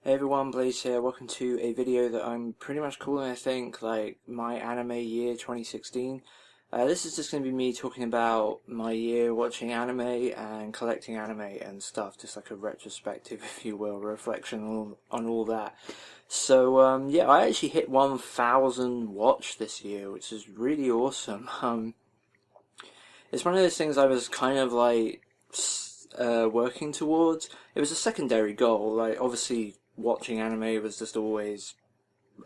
Hey everyone, Blaze here. Welcome to a video that I'm pretty much calling, I think, like my anime year 2016. This is just going to be me talking about my year watching anime and collecting anime and stuff, just like a retrospective, if you will, a reflection on all that. So, yeah, I actually hit 1,000 watch this year, which is really awesome. It's one of those things I was kind of like working towards. It was a secondary goal. Like, obviously, watching anime was just always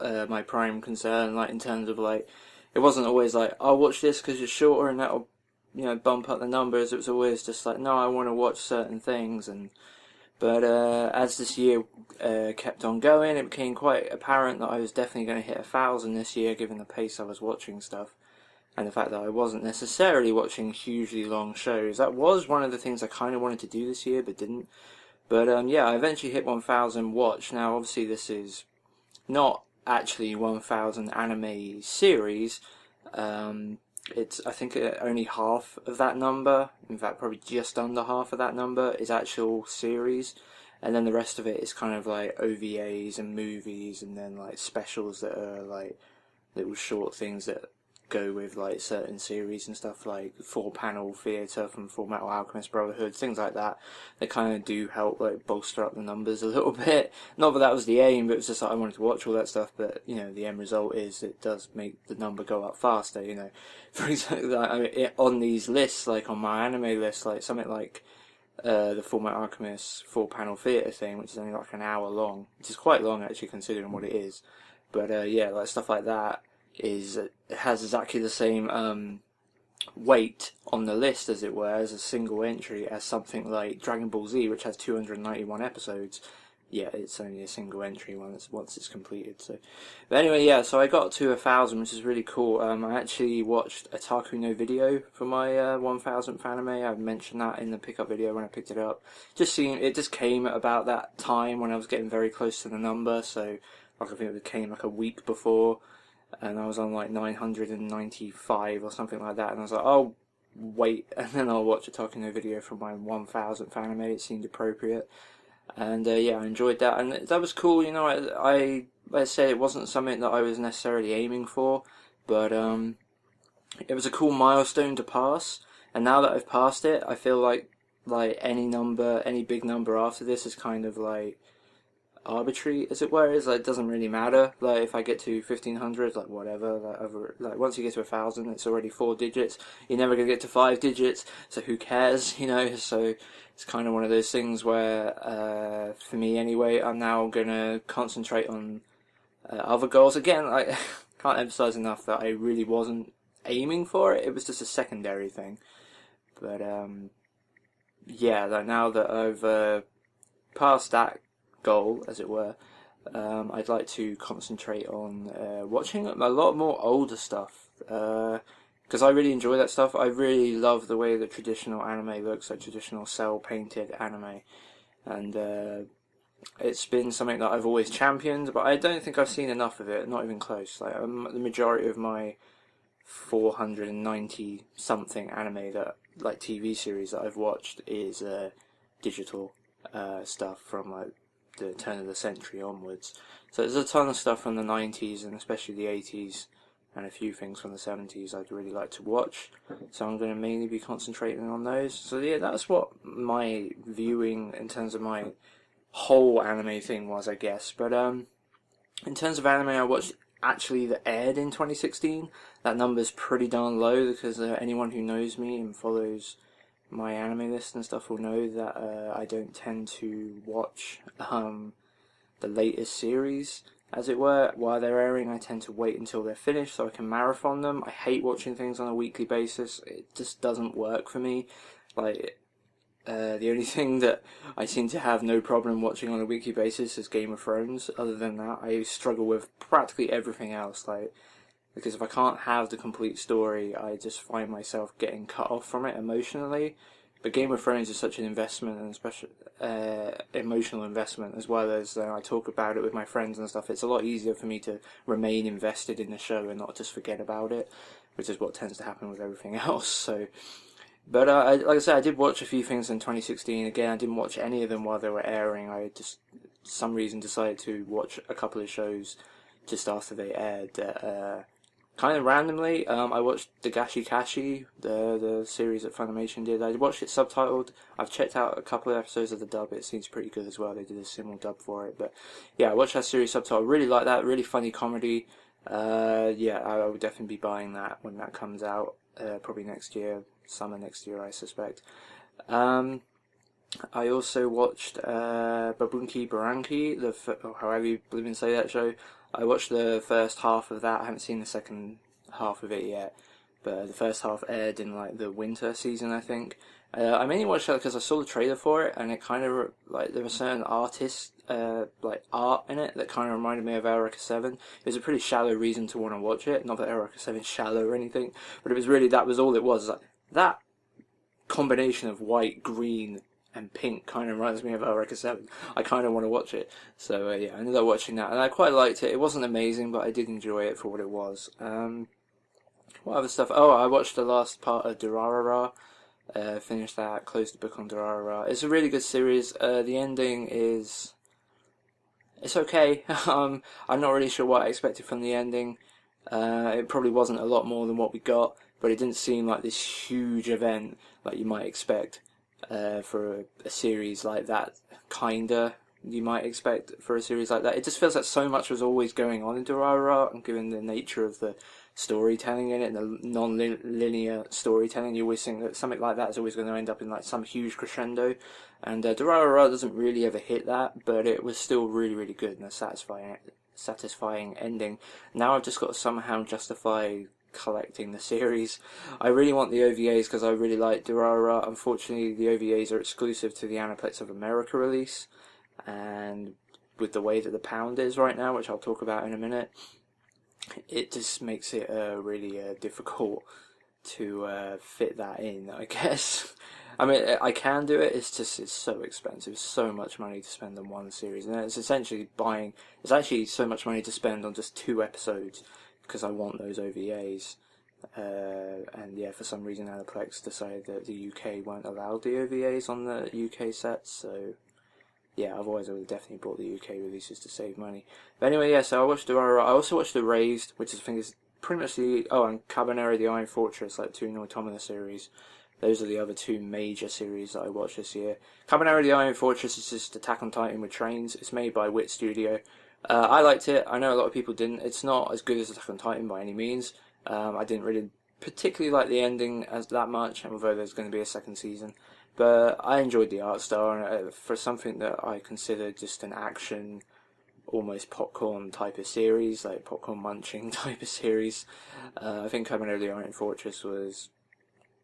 my prime concern. Like, in terms of like, it wasn't always like I'll watch this because it's shorter and that'll bump up the numbers. It was always just like, no, I want to watch certain things. And but as this year kept on going, it became quite apparent that I was definitely going to hit 1,000 this year, given the pace I was watching stuff and the fact that I wasn't necessarily watching hugely long shows. That was one of the things I kind of wanted to do this year, but didn't. But yeah, I eventually hit 1,000 watch. Now, obviously, this is not actually 1,000 anime series. It's I think only half of that number. In fact, probably just under half of that number is actual series, and then the rest of it is kind of like OVAs and movies, and then like specials that are like little short things that go with like certain series and stuff, like Four Panel Theatre from Full Metal Alchemist Brotherhood, things like that. They kind of do help like bolster up the numbers a little bit. Not that that was the aim, but it was just like I wanted to watch all that stuff. But the end result is it does make the number go up faster. For example, I mean, on these lists, like on my anime list, like something like the Full Metal Alchemist Four Panel Theatre thing, which is only like an hour long, which is quite long actually considering what it is. But yeah, like stuff like that it has exactly the same weight on the list, as it were, as a single entry as something like Dragon Ball Z, which has 291 episodes. Yeah, it's only a single entry once it's completed. But anyway, yeah. So I got to 1,000, which is really cool. I actually watched a Taku no video for my 1,000th anime. I mentioned that in the pickup video when I picked it up. It just came at about that time when I was getting very close to the number. So like I think it came like a week before, and I was on like 995 or something like that, and I was like, oh, wait, and then I'll watch a Taku no video from my 1,000th anime. It seemed appropriate, and yeah, I enjoyed that, and that was cool. I said it wasn't something that I was necessarily aiming for, but it was a cool milestone to pass, and now that I've passed it, I feel like any big number after this is kind of like arbitrary, as it were. Is like, it doesn't really matter. Like, if I get to 1,500, like whatever. Like once you get to 1,000, it's already 4 digits. You're never gonna get to 5 digits, so who cares? So it's kind of one of those things where, for me anyway, I'm now gonna concentrate on other goals. Again, I can't emphasize enough that I really wasn't aiming for it. It was just a secondary thing. But yeah, like now that I've passed that goal, as it were, I'd like to concentrate on watching a lot more older stuff, because I really enjoy that stuff. I really love the way that traditional anime looks, like traditional cell painted anime, and it's been something that I've always championed, but I don't think I've seen enough of it, not even close. Like, the majority of my 490 something anime, that like TV series that I've watched, is digital stuff from like the turn of the century onwards. So there's a ton of stuff from the 90s and especially the 80s, and a few things from the 70s I'd really like to watch. So I'm going to mainly be concentrating on those. So yeah, that's what my viewing in terms of my whole anime thing was, I guess. But in terms of anime I watched actually that aired in 2016, that number's pretty darn low, because anyone who knows me and follows my anime list and stuff will know that I don't tend to watch the latest series, as it were, while they're airing. I tend to wait until they're finished so I can marathon them. I hate watching things on a weekly basis. It just doesn't work for me. Like, the only thing that I seem to have no problem watching on a weekly basis is Game of Thrones. Other than that, I struggle with practically everything else. Like, because if I can't have the complete story, I just find myself getting cut off from it emotionally. But Game of Thrones is such an investment, and especially emotional investment, as well as I talk about it with my friends and stuff. It's a lot easier for me to remain invested in the show and not just forget about it, which is what tends to happen with everything else. But like I said, I did watch a few things in 2016. Again, I didn't watch any of them while they were airing. I just some reason decided to watch a couple of shows just after they aired. Kind of randomly, I watched Dagashi Kashi, the series that Funimation did. I watched it subtitled. I've checked out a couple of episodes of the dub. It seems pretty good as well. They did a simul dub for it. But yeah, I watched that series subtitled. Really like that. Really funny comedy. Yeah, I will definitely be buying that when that comes out. Probably next year, summer next year, I suspect. I also watched Babunki Baranki, or however you even say that show. I watched the first half of that. I haven't seen the second half of it yet, but the first half aired in like the winter season, I think. I mainly watched that because I saw the trailer for it, and it kind of like there were certain artists, like art in it that kind of reminded me of Eureka 7. It was a pretty shallow reason to want to watch it. Not that Eureka 7 is shallow or anything, but it was really that was all it was. Like, that combination of white, green, and pink kind of reminds me of Eureka 7. I kind of want to watch it. So yeah, I ended up watching that, and I quite liked it. It wasn't amazing, but I did enjoy it for what it was. What other stuff? Oh, I watched the last part of Durarara. Finished that, closed the book on Durarara. It's a really good series. The ending is... It's okay. I'm not really sure what I expected from the ending. It probably wasn't a lot more than what we got, but it didn't seem like this huge event like you might expect. For a series like that, kinda, you might expect for a series like that. It just feels like so much was always going on in Durarara, and given the nature of the storytelling in it, and the non-linear storytelling, you always think that something like that is always going to end up in like some huge crescendo, and Durarara doesn't really ever hit that, but it was still really, really good and a satisfying ending. Now I've just got to somehow justify collecting the series. I really want the OVAs because I really like Durarara. Unfortunately, the OVAs are exclusive to the Aniplex of America release, and with the way that the pound is right now, which I'll talk about in a minute, it just makes it really difficult to fit that in, I guess. I mean, I can do it, it's so expensive. It's so much money to spend on one series, and it's essentially it's actually so much money to spend on just 2 episodes, because I want those OVAs, and yeah, for some reason Aniplex decided that the UK won't allow the OVAs on the UK sets, so yeah, otherwise I would have definitely bought the UK releases to save money. But anyway, yeah, so I watched Durarara. I also watched Erased, which I think is pretty much and Cabaneri the Iron Fortress, like 2 Noitomina series. Those are the other 2 major series that I watched this year. Cabaneri the Iron Fortress is just Attack on Titan with trains. It's made by Wit Studio. I liked it. I know a lot of people didn't. It's not as good as Attack on Titan by any means. I didn't really particularly like the ending as that much, although there's going to be a second season. But I enjoyed the art style, and for something that I consider just an action, almost popcorn type of series, like popcorn munching type of series, I think Cabaneri the Iron Fortress was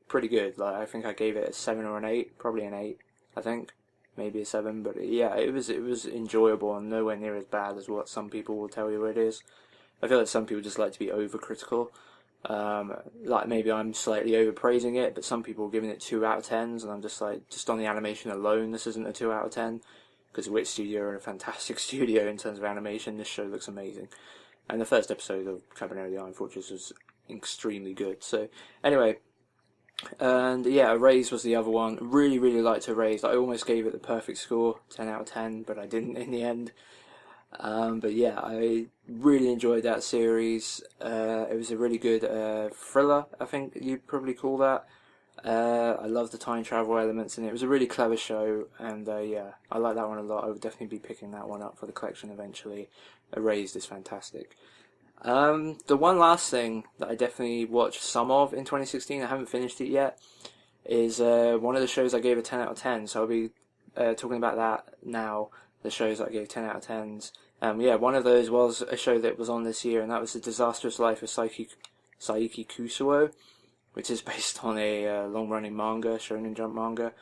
pretty good. Like, I think I gave it a 7 or an 8, probably an 8, I think. Maybe a 7, but yeah, it was enjoyable and nowhere near as bad as what some people will tell you it is. I feel like some people just like to be overcritical. Like maybe I'm slightly overpraising it, but some people are giving it 2 out of 10s, and I'm just like, just on the animation alone, this isn't a 2 out of 10. Because Wit Studio are a fantastic studio in terms of animation. This show looks amazing, and the first episode of Cabaneri the Iron Fortress was extremely good. So anyway. And yeah, Erased was the other one. Really, really liked Erased. I almost gave it the perfect score, 10 out of 10, but I didn't in the end. But yeah, I really enjoyed that series. It was a really good thriller, I think you'd probably call that. I love the time travel elements, and it was a really clever show, and yeah, I like that one a lot. I would definitely be picking that one up for the collection eventually. Erased is fantastic. The one last thing that I definitely watched some of in 2016, I haven't finished it yet, is one of the shows I gave a 10 out of 10, so I'll be talking about that now, the shows that I gave 10 out of 10s. Yeah, one of those was a show that was on this year, and that was The Disastrous Life of Saiki Kusuo, which is based on a long-running manga, Shonen Jump manga.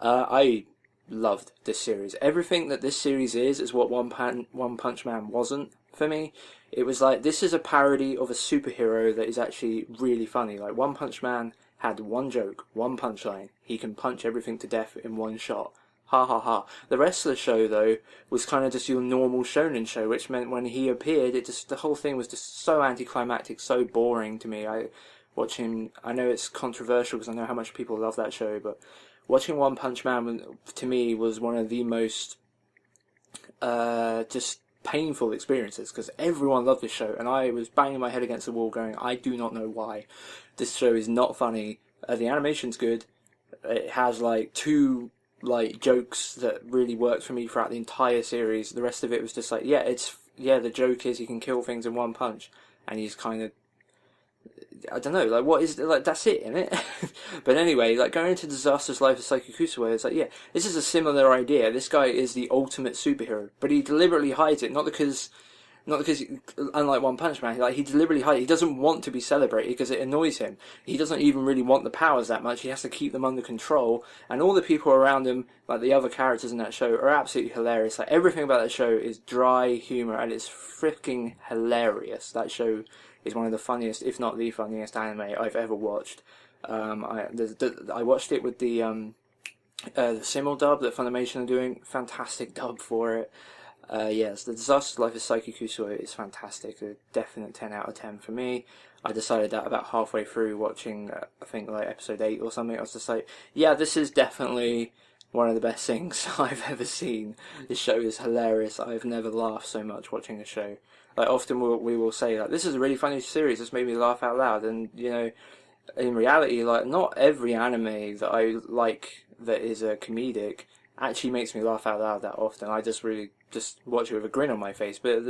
I loved this series. Everything that this series is what One Punch Man wasn't for me. It was like, this is a parody of a superhero that is actually really funny. Like, One Punch Man had one joke, one punchline. He can punch everything to death in one shot. Ha ha ha. The rest of the show, though, was kind of just your normal shonen show, which meant when he appeared, the whole thing was just so anticlimactic, so boring to me. I know it's controversial because I know how much people love that show, but watching One Punch Man, to me, was one of the most just painful experiences, because everyone loved this show, and I was banging my head against the wall going, I do not know why. This show is not funny. The animation's good. It has like two like jokes that really worked for me throughout the entire series. The rest of it was just like, the joke is he can kill things in one punch, and he's kind of, I don't know, like, what is, like, that's it, isn't it? But anyway, like, going into Disastrous Life of Saiki Kusuo, it's like, yeah, this is a similar idea. This guy is the ultimate superhero, but he deliberately hides it, not because, unlike One Punch Man, like, he deliberately hides it. He doesn't want to be celebrated because it annoys him. He doesn't even really want the powers that much. He has to keep them under control, and all the people around him, like the other characters in that show, are absolutely hilarious. Like, everything about that show is dry humor, and it's freaking hilarious. That show is one of the funniest, if not the funniest, anime I've ever watched. I watched it with the simul dub that Funimation are doing. Fantastic dub for it. Yes, The Disastrous Life of Saiki Kusuo is fantastic. A definite 10 out of 10 for me. I decided that about halfway through watching, I think like episode 8 or something. I was just like, yeah, this is definitely one of the best things I've ever seen. This show is hilarious. I've never laughed so much watching a show. Like, often we will say, like, this is a really funny series, this made me laugh out loud, and, you know, in reality, like, not every anime that I like that is a comedic actually makes me laugh out loud that often. I just really just watch it with a grin on my face. But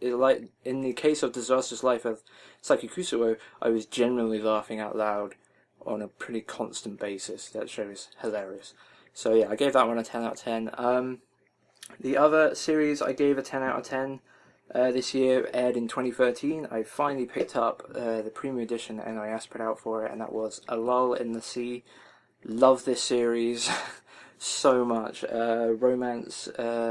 like, in the case of Disastrous Life of Saiki Kusuo, I was generally laughing out loud on a pretty constant basis. That show is hilarious. So yeah, I gave that one a 10 out of 10. The other series I gave a 10 out of 10 this year, aired in 2013. I finally picked up the premium edition that NIS put out for it, and that was A Lull in the Sea. Love this series so much. Romance,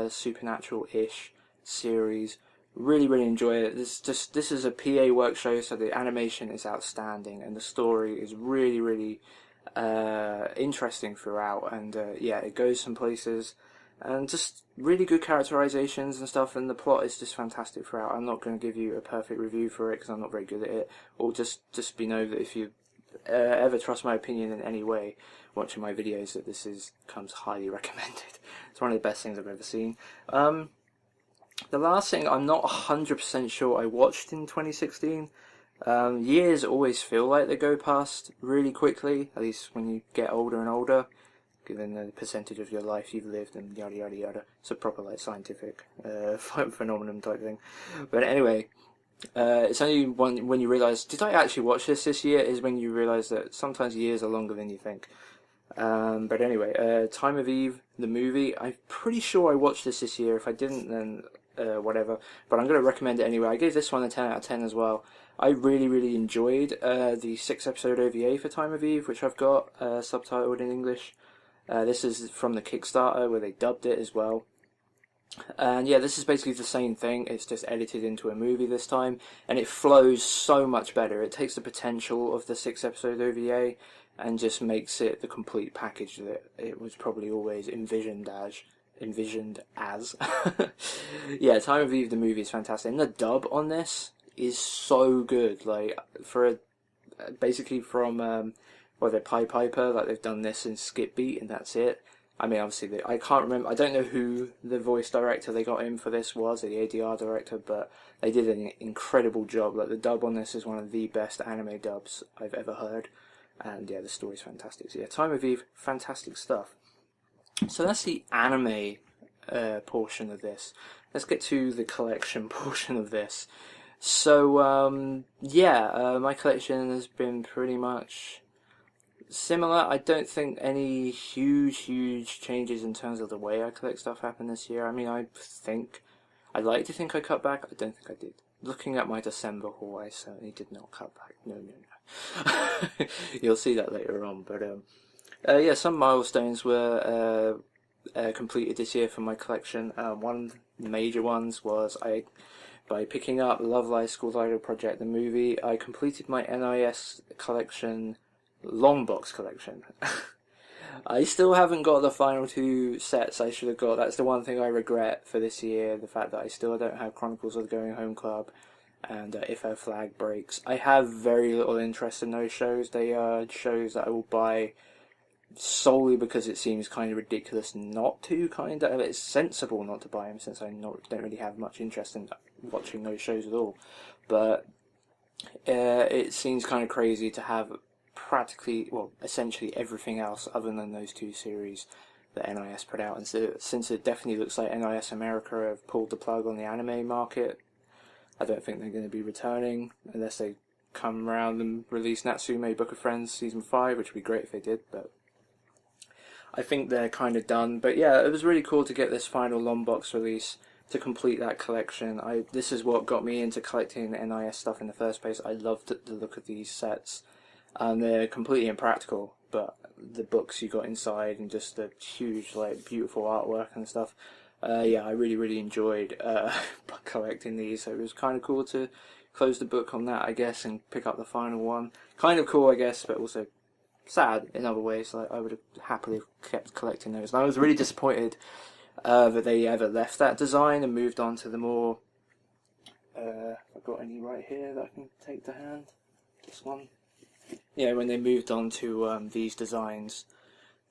supernatural-ish series. Really, really enjoy it. This is a PA work show, so the animation is outstanding, and the story is really, really interesting throughout. And yeah, it goes some places. And just really good characterizations and stuff, and the plot is just fantastic throughout. I'm not going to give you a perfect review for it because I'm not very good at it, or just know that if you ever trust my opinion in any way watching my videos, that this comes highly recommended. It's one of the best things I've ever seen. The last thing I'm not 100% sure I watched in 2016. Years always feel like they go past really quickly, at least when you get older and older, given the percentage of your life you've lived and yada yada yada. It's a proper like scientific phenomenon type thing. But anyway, it's only when you realise, did I actually watch this year, is when you realise that sometimes years are longer than you think. But anyway, Time of Eve, the movie, I'm pretty sure I watched this year. If I didn't, then whatever. But I'm going to recommend it anyway. I gave this one a 10 out of 10 as well. I really, really enjoyed the 6-episode OVA for Time of Eve, which I've got subtitled in English. This is from the Kickstarter, where they dubbed it as well. And yeah, this is basically the same thing, it's just edited into a movie this time, and it flows so much better. It takes the potential of the 6-episode OVA and just makes it the complete package that it was probably always envisioned as. Yeah, Time of Eve, the movie, is fantastic, and the dub on this is so good. Like, for basically from the Pied Piper, like, they've done this in Skip Beat, and that's it. I mean, obviously, I can't remember, I don't know who the voice director they got in for this was, the ADR director, but they did an incredible job. Like, the dub on this is one of the best anime dubs I've ever heard, and yeah, the story's fantastic. So yeah, Time of Eve, fantastic stuff. So that's the anime portion of this. Let's get to the collection portion of this. So, my collection has been pretty much similar. I don't think any huge changes in terms of the way I collect stuff happened this year. I mean, I'd like to think I cut back. I don't think I did. Looking at my December haul, I certainly did not cut back. No. You'll see that later on. But yeah, some milestones were completed this year for my collection. One of the major ones was by picking up Love Live! School Idol Project, the movie, I completed my NIS collection, long box collection. I still haven't got the final 2 sets I should have got. That's the one thing I regret for this year, the fact that I still don't have Chronicles of the Going Home Club and If Her Flag Breaks. I have very little interest in those shows. They are shows that I will buy solely because it seems kind of ridiculous not to, kind of. It's sensible not to buy them since I don't really have much interest in watching those shows at all. But it seems kind of crazy to have practically, well, essentially everything else other than those two series that NIS put out. And so, since it definitely looks like NIS America have pulled the plug on the anime market, I don't think they're going to be returning unless they come around and release Natsume Book of Friends Season 5, which would be great if they did, but I think they're kind of done. But yeah, it was really cool to get this final long box release to complete that collection. This is what got me into collecting NIS stuff in the first place. I loved the look of these sets. They're completely impractical, but the books you got inside and just the huge, like, beautiful artwork and stuff. Yeah, I really enjoyed collecting these, so it was kind of cool to close the book on that, I guess, and pick up the final one. Kind of cool, I guess, but also sad in other ways. Like, I would have happily kept collecting those. And I was really disappointed that they ever left that design and moved on to the more... I've got any right here that I can take to hand. This one. Yeah, when they moved on to these designs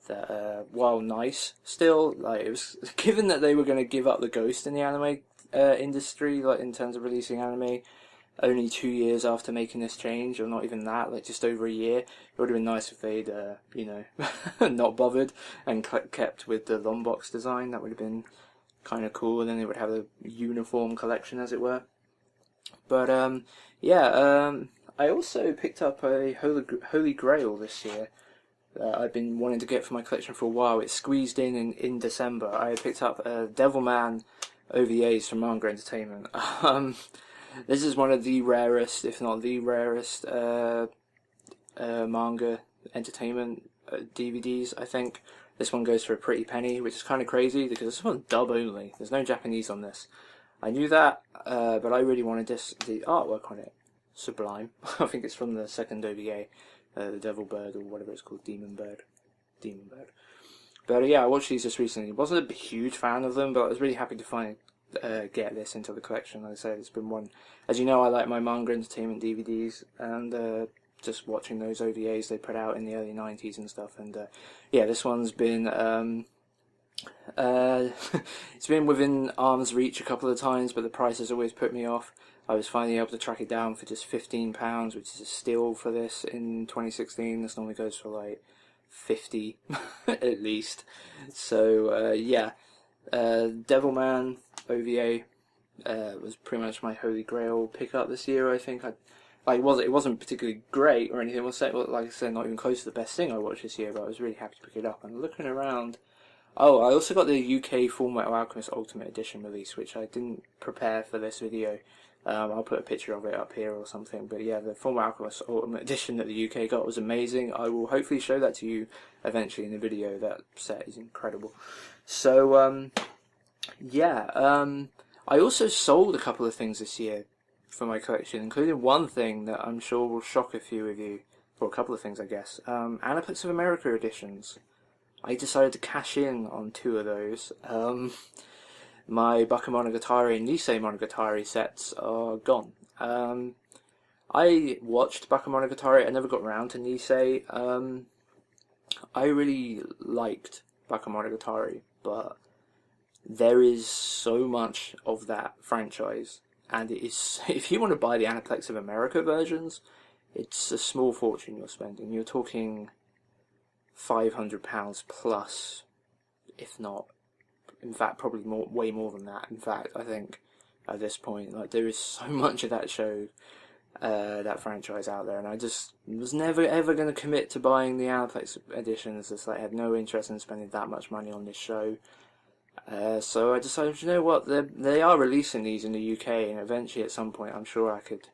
that, while nice, still, like, it was given that they were going to give up the ghost in the anime industry, like, in terms of releasing anime, only 2 years after making this change, or not even that, like just over a year. It would have been nice if they'd, you know, not bothered and kept with the long box design. That would have been kind of cool, and then they would have a uniform collection, as it were. But yeah, I also picked up a Holy Grail this year that I've been wanting to get for my collection for a while. It's squeezed in December. I picked up Devilman OVAs from Manga Entertainment. This is one of the rarest, if not the rarest, manga entertainment DVDs, I think. This one goes for a pretty penny, which is kind of crazy because this one's dub only. There's no Japanese on this. I knew that, but I really wanted the artwork on it. Sublime. I think it's from the second OVA, the Devil Bird, or whatever it's called, Demon Bird. But yeah, I watched these just recently. Wasn't a huge fan of them, but I was really happy to get this into the collection. Like I said, it's been one. As you know, I like my Manga Entertainment DVDs, and just watching those OVAs they put out in the early 90s and stuff. And yeah, this one's been it's been within arm's reach a couple of times, but the price has always put me off. I was finally able to track it down for just £15, which is a steal for this in 2016. This normally goes for like 50 at least. So yeah, Devilman OVA was pretty much my holy grail pickup this year. I think it wasn't particularly great or anything. Like I said, not even close to the best thing I watched this year, but I was really happy to pick it up. And looking around, oh, I also got the UK Fullmetal Alchemist Ultimate Edition release, which I didn't prepare for this video. I'll put a picture of it up here or something. But yeah, the Fullmetal Alchemist Ultimate Edition that the UK got was amazing. I will hopefully show that to you eventually in the video. That set is incredible. So yeah, I also sold a couple of things this year for my collection, including one thing that I'm sure will shock a few of you, or a couple of things, I guess. Aniplex of America editions. I decided to cash in on 2 of those. My Bakemonogatari and Nisei Monogatari sets are gone. I watched Bakemonogatari, I never got around to Nisei. I really liked Bakemonogatari, but there is so much of that franchise, and it is, if you want to buy the Aniplex of America versions, it's a small fortune you're spending. You're talking £500 plus, if not, in fact, probably way more than that. In fact, I think at this point, like, there is so much of that show, that franchise out there, and I just was never ever going to commit to buying the Aniplex editions. Just like, I had no interest in spending that much money on this show. So I decided, you know what, they are releasing these in the UK, and eventually at some point I'm sure I could,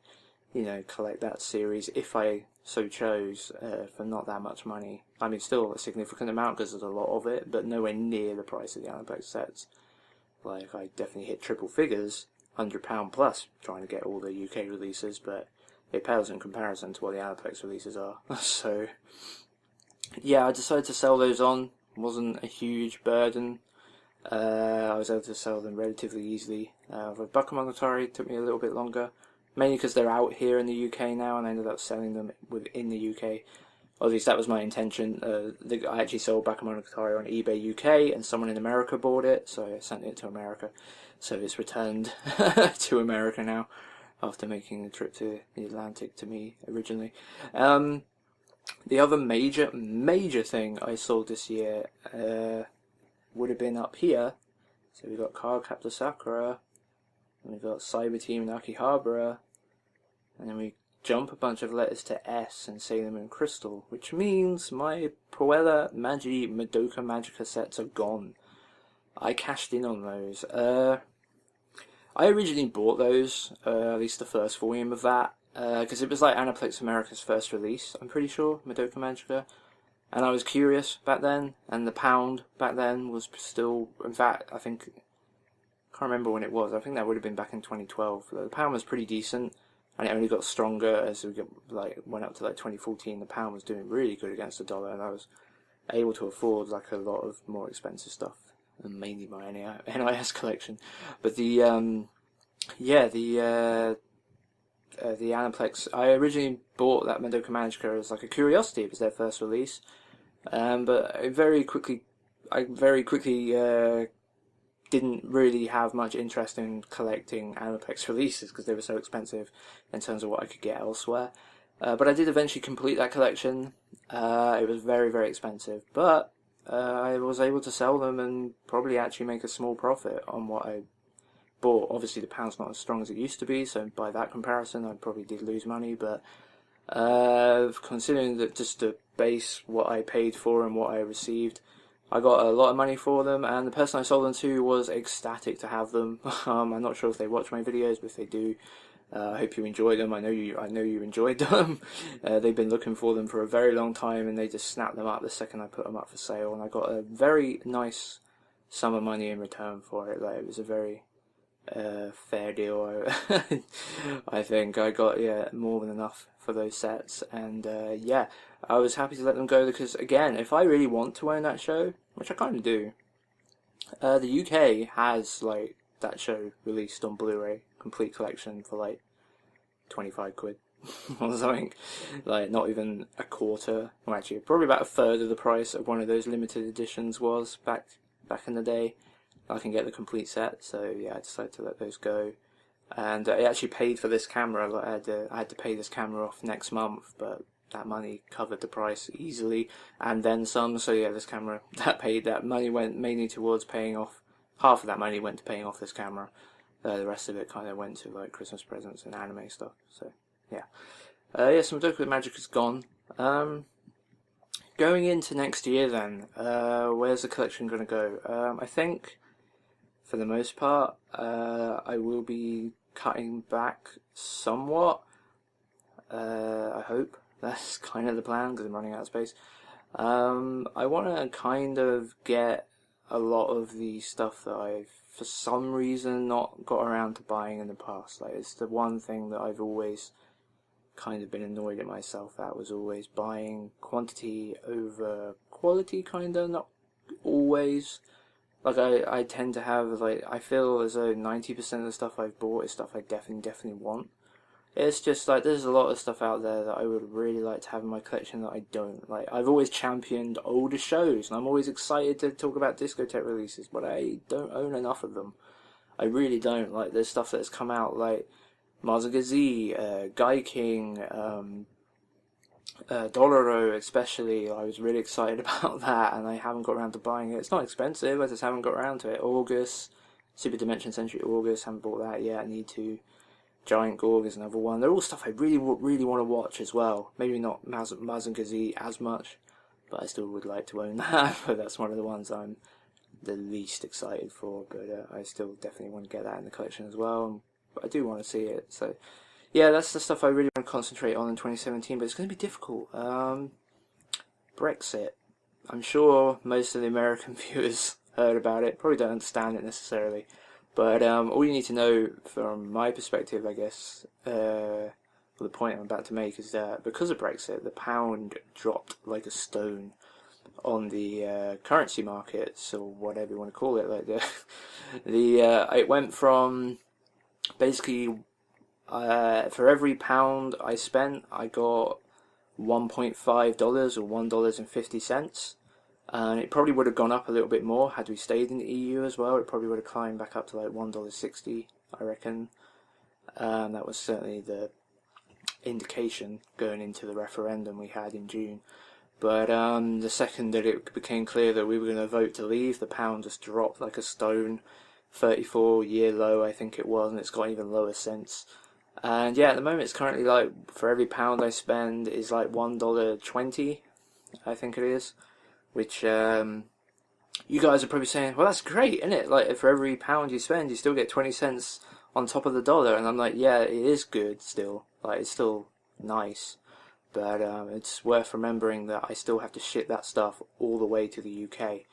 you know, collect that series if I so chose, for not that much money. I mean, still a significant amount because there's a lot of it, but nowhere near the price of the Aniplex sets. Like, I definitely hit triple figures, £100 plus, trying to get all the UK releases, but it pales in comparison to what the Aniplex releases are. So, yeah, I decided to sell those on. It wasn't a huge burden. I was able to sell them relatively easily. With Bakemonogatari, it took me a little bit longer, mainly because they're out here in the UK now, and I ended up selling them within the UK Or at least that was my intention. I actually sold Bakemonogatari on eBay UK, and someone in America bought it, so I sent it to America. So it's returned to America now, after making the trip to the Atlantic to me originally. The other major thing I sold this year would have been up here. So we've got Cardcaptor Sakura, and we've got Cyber Team and Akihabara, and then we jump a bunch of letters to S and Sailor Moon Crystal, which means my Puella Magi Madoka Magica sets are gone. I cashed in on those. I originally bought those, at least the first volume of that, because it was like Aniplex America's first release, I'm pretty sure, Madoka Magica. And I was curious back then, and the pound back then was still, in fact, I think, can't remember when it was, I think that would have been back in 2012. The pound was pretty decent, and it only got stronger as we went up to like 2014. The pound was doing really good against the dollar, and I was able to afford like a lot of more expensive stuff, and mainly my NIS collection. But the Aniplex, I originally bought that Madoka Magica as like a curiosity. It was their first release, but I very quickly didn't really have much interest in collecting Aniplex releases because they were so expensive in terms of what I could get elsewhere. But I did eventually complete that collection. It was very, very expensive, but I was able to sell them and probably actually make a small profit on what I bought. Obviously the pound's not as strong as it used to be, so by that comparison I probably did lose money, but considering that just to base what I paid for and what I received, I got a lot of money for them, and the person I sold them to was ecstatic to have them. I'm not sure if they watch my videos, but if they do, I hope you enjoy them. I know you enjoyed them. They've been looking for them for a very long time, and they just snapped them up the second I put them up for sale, and I got a very nice sum of money in return for it. Like, it was a very fair deal. I think I got more than enough for those sets, and I was happy to let them go because, again, if I really want to own that show, which I kind of do, the UK has like that show released on Blu-ray, complete collection for like 25 quid or something, like not even a quarter, or actually probably about a third of the price of one of those limited editions was back in the day. I can get the complete set, so yeah, I decided to let those go. And I actually paid for this camera. Like, I had to pay this camera off next month, but that money covered the price easily, and then some. So yeah, this camera, that money went mainly towards paying off. Half of that money went to paying off this camera. The rest of it kind of went to like Christmas presents and anime stuff. So yeah, so Madoka Magic is gone. Going into next year, then, where's the collection going to go? I think, for the most part, I will be cutting back somewhat. I hope. That's kind of the plan, because I'm running out of space. I want to kind of get a lot of the stuff that I've, for some reason, not got around to buying in the past. Like, it's the one thing that I've always kind of been annoyed at myself at, was always buying quantity over quality, kind of, not always. Like, I tend to have, like, I feel as though 90% of the stuff I've bought is stuff I definitely want. It's just, like, there's a lot of stuff out there that I would really like to have in my collection that I don't. Like, I've always championed older shows, and I'm always excited to talk about Discotek releases, but I don't own enough of them. I really don't. Like, there's stuff that's come out, like Mazinger Z, Gaiking, Doloro especially. I was really excited about that, and I haven't got around to buying it. It's not expensive, I just haven't got around to it. August, Super Dimension Century August, haven't bought that yet, I need to. Giant Gorg is another one. They're all stuff I really want to watch as well. Maybe not Mazinger Z as much, but I still would like to own that. But that's one of the ones I'm the least excited for. But I still definitely want to get that in the collection as well. But I do want to see it. So yeah, that's the stuff I really want to concentrate on in 2017. But it's going to be difficult. Brexit. I'm sure most of the American viewers heard about it. Probably don't understand it necessarily. But all you need to know from my perspective, I guess, the point I'm about to make is that because of Brexit, the pound dropped like a stone on the currency markets, or whatever you want to call it. Like it went from basically for every pound I spent, I got $1.5 or $1.50. And it probably would have gone up a little bit more had we stayed in the EU as well. It probably would have climbed back up to like $1.60, I reckon. That was certainly the indication going into the referendum we had in June. But the second that it became clear that we were going to vote to leave, the pound just dropped like a stone. 34-year low, I think it was, and it's got even lower since. And yeah, at the moment it's currently like, for every pound I spend is like $1.20, I think it is. Which, you guys are probably saying, well, that's great, isn't it? Like, for every pound you spend, you still get 20 cents on top of the dollar. And I'm like, yeah, it is good still. Like, it's still nice. But it's worth remembering that I still have to ship that stuff all the way to the UK.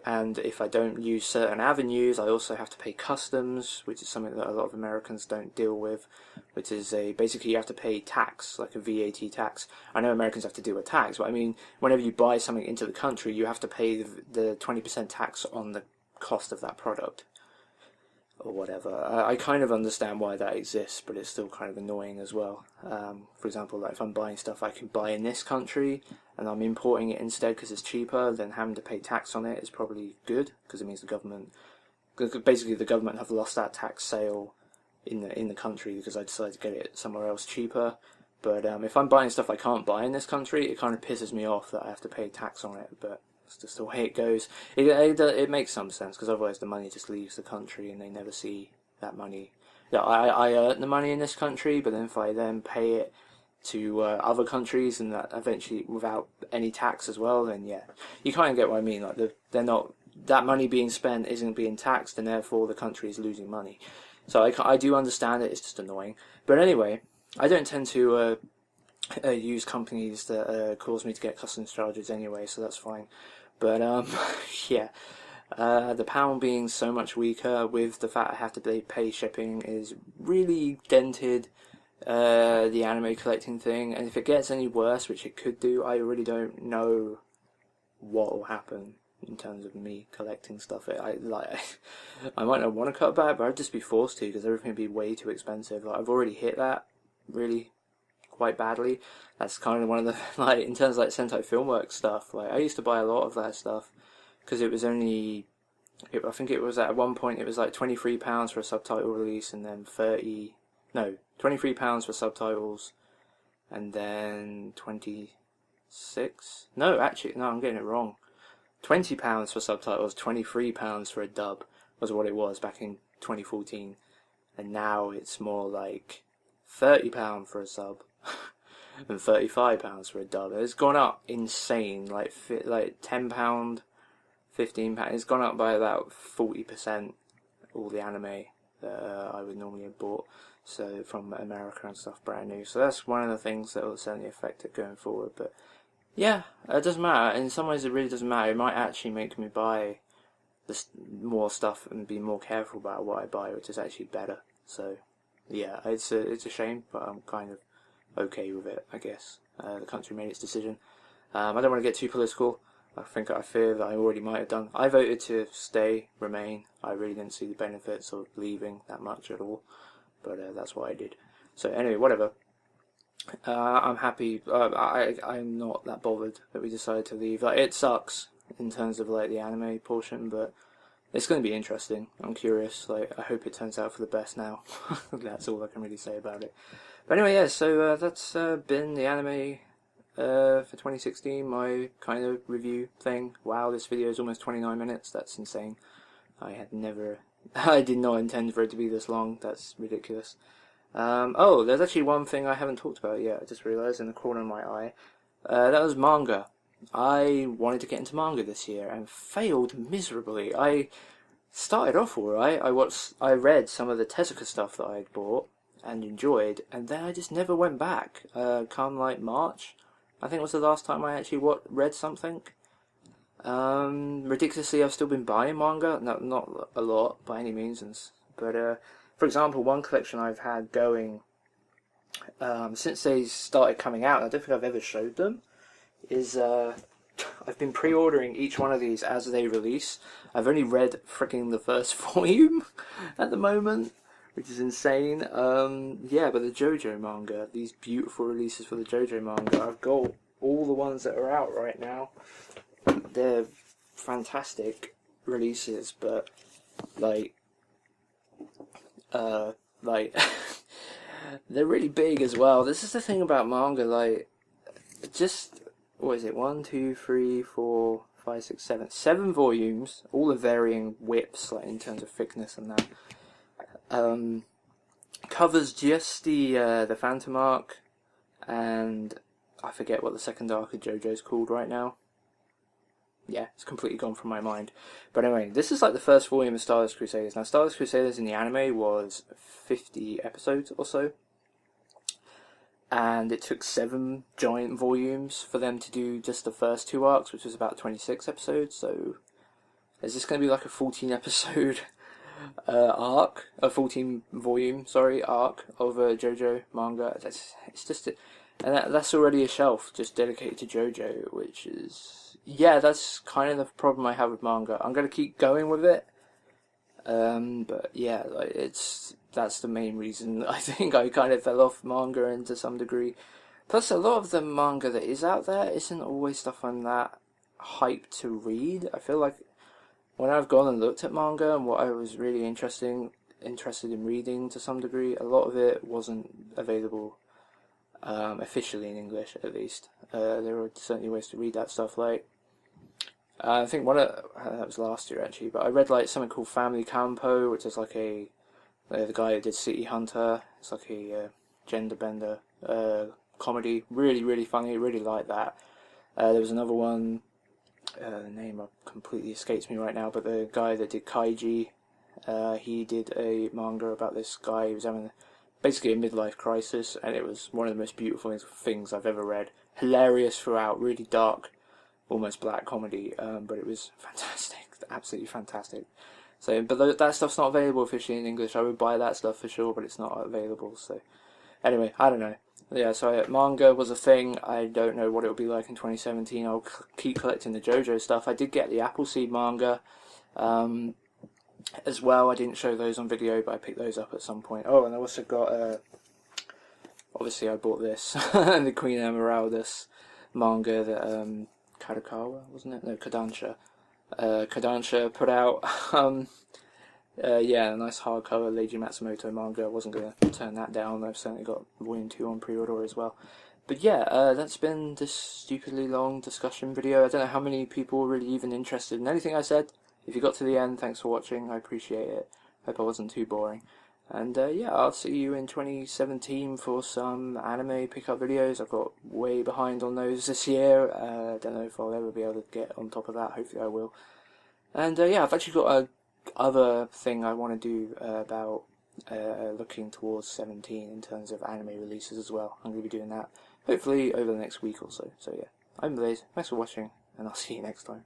And if I don't use certain avenues, I also have to pay customs, which is something that a lot of Americans don't deal with, which is basically you have to pay tax, like a VAT tax. I know Americans have to deal with tax, but I mean, whenever you buy something into the country, you have to pay the 20% tax on the cost of that product, or whatever. I kind of understand why that exists, but it's still kind of annoying as well. For example, like if I'm buying stuff I can buy in this country, and I'm importing it instead because it's cheaper, then having to pay tax on it is probably good, because it means basically the government have lost that tax sale in the country because I decided to get it somewhere else cheaper. But if I'm buying stuff I can't buy in this country, it kind of pisses me off that I have to pay tax on it, but it's just the way it goes. It makes some sense, because otherwise the money just leaves the country and they never see that money. Yeah, I earn the money in this country, but then if I then pay it to other countries, and that eventually without any tax as well, then yeah, you kind of get what I mean. Like they're not, that money being spent isn't being taxed, and therefore the country is losing money. So I do understand it. It's just annoying. But anyway, I don't tend to use companies that cause me to get customs charges anyway, so that's fine. But yeah, the pound being so much weaker, with the fact I have to pay shipping, is really dented the anime collecting thing. And if it gets any worse, which it could do, I really don't know what will happen in terms of me collecting stuff. I might not want to cut back, but I'd just be forced to, because everything would be way too expensive. Like, I've already hit that really quite badly. That's kind of one of the, like, in terms of like Sentai Filmworks stuff, like I used to buy a lot of that stuff because it was only, I think it was at one point it was like £23 for a subtitle release, and then £23 for subtitles, and then 26, no, actually, no, I'm getting it wrong. £20 for subtitles, £23 for a dub was what it was back in 2014, and now it's more like £30 for a sub and £35 for a dub. It's gone up insane, like £10, £15. It's gone up by about 40%. All the anime that I would normally have bought, so from America and stuff, brand new. So that's one of the things that will certainly affect it going forward. But yeah, it doesn't matter. In some ways, it really doesn't matter. It might actually make me buy more stuff and be more careful about what I buy, which is actually better. So yeah, it's a shame, but I'm kind of okay with it, I guess. The country made its decision. I don't want to get too political. I fear that I already might have done. I voted to remain. I really didn't see the benefits of leaving that much at all, but that's what I did. So anyway, whatever. I'm happy. I'm not that bothered that we decided to leave. Like, it sucks in terms of like the anime portion, but it's going to be interesting. I'm curious. Like, I hope it turns out for the best now. That's all I can really say about it. But anyway, yeah. So that's been the anime for 2016. My kind of review thing. Wow, this video is almost 29 minutes. That's insane. I did not intend for it to be this long. That's ridiculous. Oh, there's actually one thing I haven't talked about yet. I just realised in the corner of my eye. That was manga. I wanted to get into manga this year and failed miserably. I started off alright. I read some of the Tezuka stuff that I had bought and enjoyed, and then I just never went back. Come like March, I think was the last time I actually read something. Ridiculously, I've still been buying manga. Not a lot by any means, but for example, one collection I've had going since they started coming out, I don't think I've ever showed them, is I've been pre-ordering each one of these as they release. I've only read freaking the first volume at the moment, which is insane. Yeah, but the JoJo manga, these beautiful releases for the JoJo manga, I've got all the ones that are out right now. They're fantastic releases, but like they're really big as well. This is the thing about manga, like, just, what is it, 1, 2, 3, 4, 5, 6, 7, 7 volumes, all of varying widths, like in terms of thickness and that. Covers just the Phantom arc, and I forget what the second arc of JoJo's called right now. Yeah, it's completely gone from my mind. But anyway, this is like the first volume of Stardust Crusaders. Now, Stardust Crusaders in the anime was 50 episodes or so, and it took 7 giant volumes for them to do just the first 2 arcs, which was about 26 episodes. So is this going to be like a 14 episode arc, a 14 volume, arc of a JoJo manga? It's just, and that's already a shelf just dedicated to JoJo, which is, yeah, that's kind of the problem I have with manga. I'm going to keep going with it, but yeah, like, that's the main reason I think I kind of fell off manga and to some degree. Plus, a lot of the manga that is out there isn't always stuff I'm that hyped to read. I feel like when I've gone and looked at manga and what I was really interested in reading to some degree, a lot of it wasn't available officially in English, at least. There were certainly ways to read that stuff. Like, I think that was last year actually, but I read like something called Family Campo, which is like the guy who did City Hunter. It's like a gender bender comedy, really, really funny. Really like that. There was another one. The name completely escapes me right now, but the guy that did Kaiji, he did a manga about this guy who was having basically a midlife crisis, and it was one of the most beautiful things I've ever read. Hilarious throughout, really dark, almost black comedy, but it was fantastic, absolutely fantastic. So, but that stuff's not available officially in English. I would buy that stuff for sure, but it's not available. So, anyway, I don't know. Yeah, so manga was a thing. I don't know what it'll be like in 2017. I'll keep collecting the JoJo stuff. I did get the Appleseed manga as well. I didn't show those on video, but I picked those up at some point. Oh, and I also got, obviously I bought this, the Queen Emeraldus manga that Kadokawa, wasn't it? No, Kodansha. Kodansha put out. Yeah, a nice hardcover Leiji Matsumoto manga. I wasn't going to turn that down. I've certainly got Volume 2 on pre-order as well. But yeah, that's been this stupidly long discussion video. I don't know how many people were really even interested in anything I said. If you got to the end, thanks for watching. I appreciate it. Hope I wasn't too boring. And yeah, I'll see you in 2017 for some anime pickup videos. I've got way behind on those this year. I don't know if I'll ever be able to get on top of that. Hopefully I will. And yeah, I've actually got a other thing I want to do about looking towards 17 in terms of anime releases as well. I'm going to be doing that hopefully over the next week or so. So yeah, I'm Blaze, thanks for watching, and I'll see you next time.